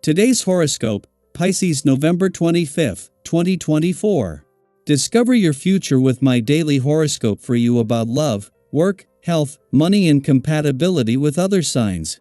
Today's horoscope, Pisces November 25, 2024. Discover your future with my daily horoscope for you about love, work, health, money and compatibility with other signs.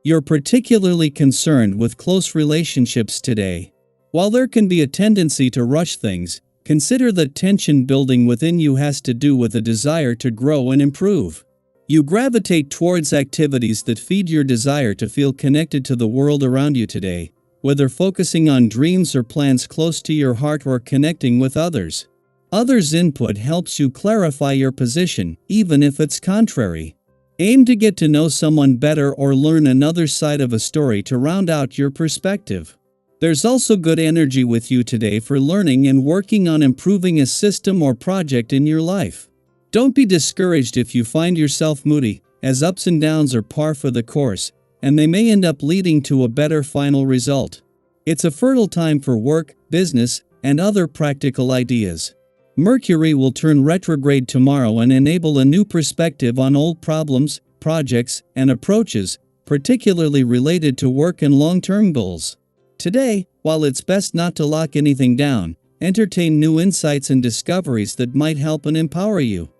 You're particularly concerned with close relationships today. While there can be a tendency to rush things, consider that tension building within you has to do with a desire to grow and improve. You gravitate towards activities that feed your desire to feel connected to the world around you today, whether focusing on dreams or plans close to your heart or connecting with others. Others' input helps you clarify your position, even if it's contrary. Aim to get to know someone better or learn another side of a story to round out your perspective. There's also good energy with you today for learning and working on improving a system or project in your life. Don't be discouraged if you find yourself moody, as ups and downs are par for the course, and they may end up leading to a better final result. It's a fertile time for work, business, and other practical ideas. Mercury will turn retrograde tomorrow and enable a new perspective on old problems, projects, and approaches, particularly related to work and long-term goals. Today, while it's best not to lock anything down, entertain new insights and discoveries that might help and empower you.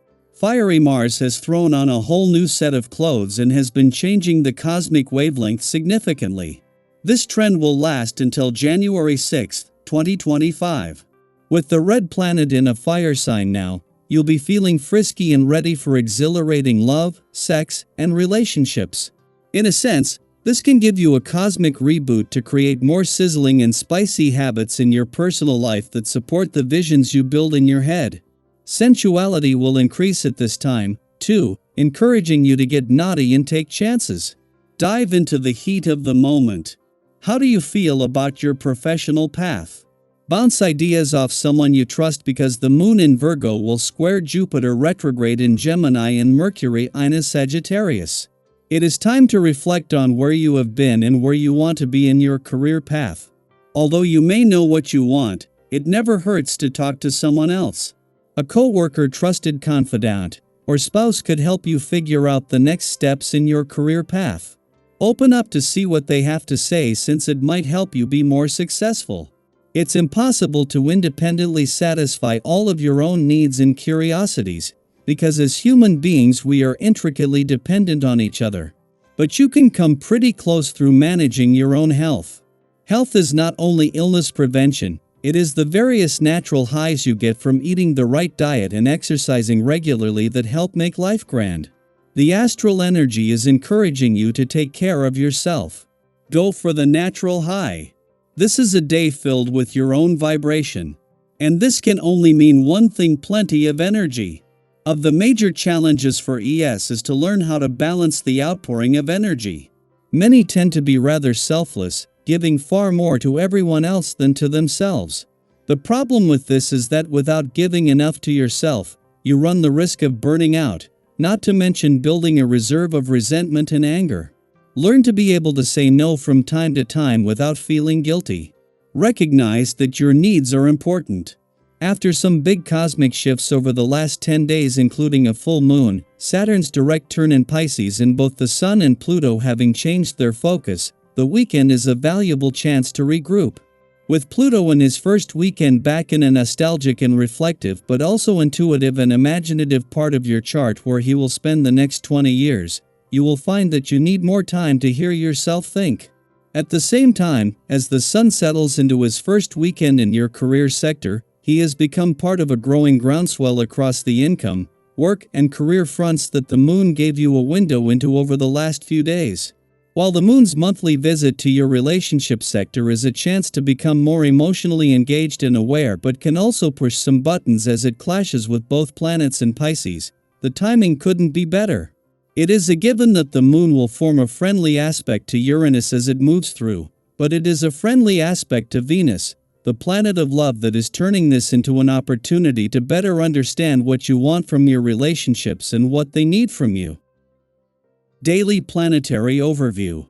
Fiery Mars has thrown on a whole new set of clothes and has been changing the cosmic wavelength significantly. This trend will last until January 6, 2025. With the red planet in a fire sign now, you'll be feeling frisky and ready for exhilarating love, sex, and relationships. In a sense, this can give you a cosmic reboot to create more sizzling and spicy habits in your personal life that support the visions you build in your head. Sensuality will increase at this time, too, encouraging you to get naughty and take chances. Dive into the heat of the moment. How do you feel about your professional path? Bounce ideas off someone you trust because the moon in Virgo will square Jupiter retrograde in Gemini and Mercury in Sagittarius. It is time to reflect on where you have been and where you want to be in your career path. Although you may know what you want, it never hurts to talk to someone else. A coworker, trusted confidant, or spouse could help you figure out the next steps in your career path. Open up to see what they have to say since it might help you be more successful. It's impossible to independently satisfy all of your own needs and curiosities, because as human beings we are intricately dependent on each other. But you can come pretty close through managing your own health. Health is not only illness prevention, it is the various natural highs you get from eating the right diet and exercising regularly that help make life grand. The astral energy is encouraging you to take care of yourself. Go for the natural high. This is a day filled with your own vibration. And this can only mean one thing: plenty of energy. Of the major challenges for ES is to learn how to balance the outpouring of energy. Many tend to be rather selfless, giving far more to everyone else than to themselves. The problem with this is that without giving enough to yourself, you run the risk of burning out, not to mention building a reserve of resentment and anger. Learn to be able to say no from time to time without feeling guilty. Recognize that your needs are important. After some big cosmic shifts over the last 10 days, including a full moon, Saturn's direct turn in Pisces, and both the Sun and Pluto having changed their focus, the weekend is a valuable chance to regroup. With Pluto in his first weekend back in a nostalgic and reflective but also intuitive and imaginative part of your chart where he will spend the next 20 years, you will find that you need more time to hear yourself think. At the same time, as the Sun settles into his first weekend in your career sector, he has become part of a growing groundswell across the income, work, and career fronts that the moon gave you a window into over the last few days. While the moon's monthly visit to your relationship sector is a chance to become more emotionally engaged and aware but can also push some buttons as it clashes with both planets in Pisces, the timing couldn't be better. It is a given that the moon will form a friendly aspect to Uranus as it moves through, but it is a friendly aspect to Venus, the planet of love, that is turning this into an opportunity to better understand what you want from your relationships and what they need from you. Daily Planetary Overview.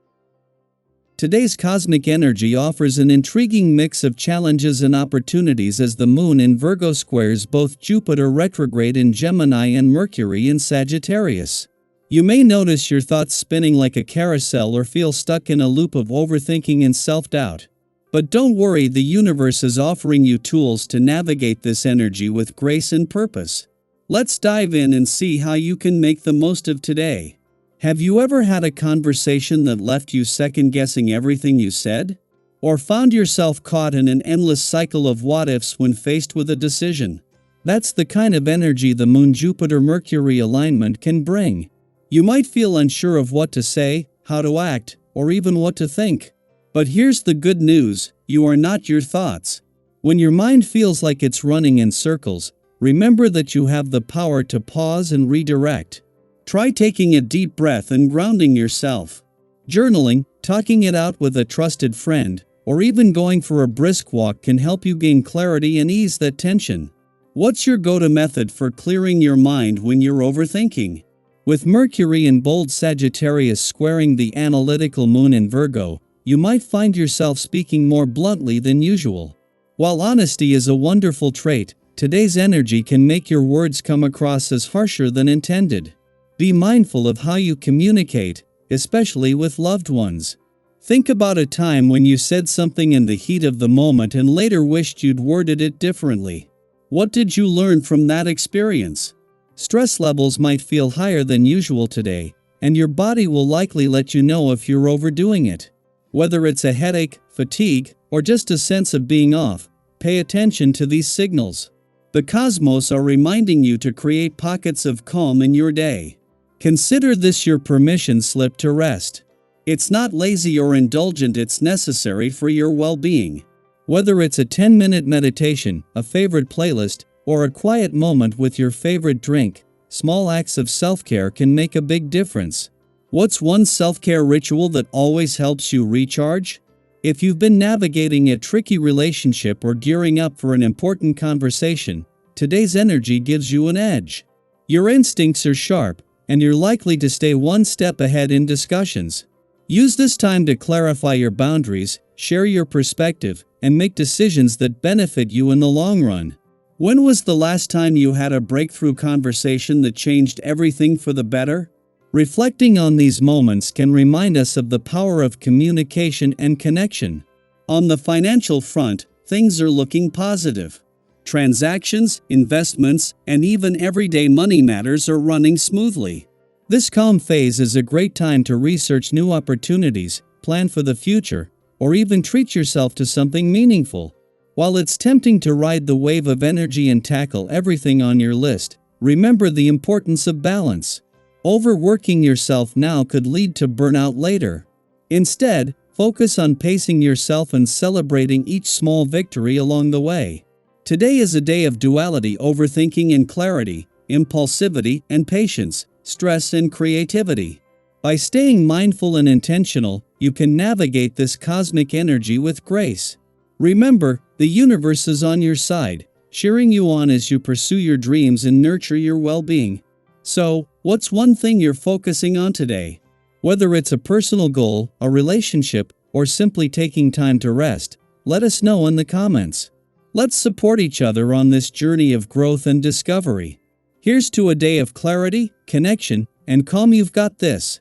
Today's cosmic energy offers an intriguing mix of challenges and opportunities as the moon in Virgo squares both Jupiter retrograde in Gemini and Mercury in Sagittarius. You may notice your thoughts spinning like a carousel or feel stuck in a loop of overthinking and self-doubt. But don't worry, the universe is offering you tools to navigate this energy with grace and purpose. Let's dive in and see how you can make the most of today. Have you ever had a conversation that left you second-guessing everything you said? Or found yourself caught in an endless cycle of what-ifs when faced with a decision? That's the kind of energy the Moon-Jupiter-Mercury alignment can bring. You might feel unsure of what to say, how to act, or even what to think. But here's the good news: you are not your thoughts. When your mind feels like it's running in circles, remember that you have the power to pause and redirect. Try taking a deep breath and grounding yourself. Journaling, talking it out with a trusted friend, or even going for a brisk walk can help you gain clarity and ease that tension. What's your go-to method for clearing your mind when you're overthinking? With Mercury in bold Sagittarius squaring the analytical moon in Virgo, you might find yourself speaking more bluntly than usual. While honesty is a wonderful trait, today's energy can make your words come across as harsher than intended. Be mindful of how you communicate, especially with loved ones. Think about a time when you said something in the heat of the moment and later wished you'd worded it differently. What did you learn from that experience? Stress levels might feel higher than usual today, and your body will likely let you know if you're overdoing it. Whether it's a headache, fatigue, or just a sense of being off, pay attention to these signals. The cosmos are reminding you to create pockets of calm in your day. Consider this your permission slip to rest. It's not lazy or indulgent, it's necessary for your well-being. Whether it's a 10-minute meditation, a favorite playlist, or a quiet moment with your favorite drink, small acts of self-care can make a big difference. What's one self-care ritual that always helps you recharge? If you've been navigating a tricky relationship or gearing up for an important conversation, today's energy gives you an edge. Your instincts are sharp, and you're likely to stay one step ahead in discussions. Use this time to clarify your boundaries, share your perspective, and make decisions that benefit you in the long run. When was the last time you had a breakthrough conversation that changed everything for the better? Reflecting on these moments can remind us of the power of communication and connection. On the financial front, things are looking positive. Transactions, investments, and even everyday money matters are running smoothly. This calm phase is a great time to research new opportunities, plan for the future, or even treat yourself to something meaningful. While it's tempting to ride the wave of energy and tackle everything on your list, remember the importance of balance. Overworking yourself now could lead to burnout later. Instead, focus on pacing yourself and celebrating each small victory along the way. Today is a day of duality: overthinking and clarity, impulsivity and patience, stress and creativity. By staying mindful and intentional, you can navigate this cosmic energy with grace. Remember, the universe is on your side, cheering you on as you pursue your dreams and nurture your well-being. So, what's one thing you're focusing on today? Whether it's a personal goal, a relationship, or simply taking time to rest, let us know in the comments. Let's support each other on this journey of growth and discovery. Here's to a day of clarity, connection, and calm. You've got this.